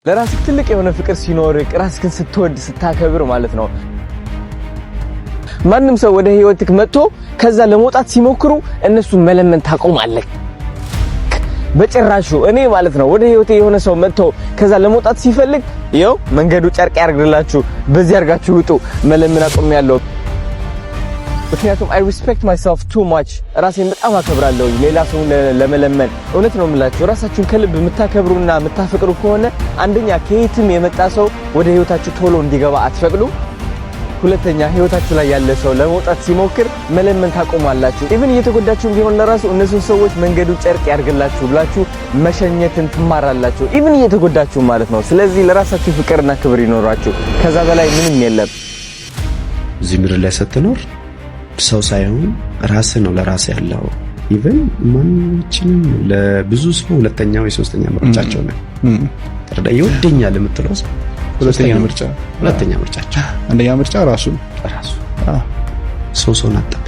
ለራስህ ትልቅ የሆነ ፍቅር ሲኖር ራስህን ስትወድ ስታከብር ማለት ነው። ማንም ሰው ወደ ህይወትክ መጥቶ ከዛ ለመውጣት ሲሞክሩ እነሱ መለመን ታቆማለህ። በጭራሹ እኔ ማለት ነው ወደ ህይወቴ የሆነ ሰው መጥቶ ከዛ ለመውጣት ሲፈልግ ይኸው መንገዱ ጨርቅ ያርግላችሁ በዚህ አርጋችሁ ውጡ መለመን አቆሚያለሁ። ምክንያቱም I respect myself too much ራሴን በጣም አከብራለሁ ሌላ ሰው ለመለመን። እውነት ነው የምላችሁ ራሳችሁን ከልብ የምታከብሩና የምታፈቅሩ ከሆነ አንደኛ ከየትም የመጣ ሰው ወደ ህይወታችሁ ቶሎ እንዲገባ አትፈቅዱ። ሁለተኛ ህይወታችሁ ላይ ያለ ሰው ለመውጣት ሲሞክር መለመን ታቆማላችሁ። ኢቭን እየተጎዳችሁም ቢሆን ለራሱ እነሱን ሰዎች መንገዱ ጨርቅ ያርግላችሁ ብላችሁ መሸኘትን ትማራላችሁ። ኢቭን እየተጎዳችሁ ማለት ነው። ስለዚህ ለራሳችሁ ፍቅርና ክብር ይኖራችሁ። ከዛ በላይ ምንም የለም። እዚህ ምድር ላይ ስትኖር ሰው ሳይሆን ራስ ነው ለራስ ያለው። ኢቭን ማንኛችንም ለብዙ ሰው ሁለተኛ ወይ ሶስተኛ ምርጫቸው ነው። ተረዳ ይወደኛል የምትለው ሰው ሁለተኛ ምርጫቸው። አንደኛ ምርጫ ራሱ ሰው አጠብቅ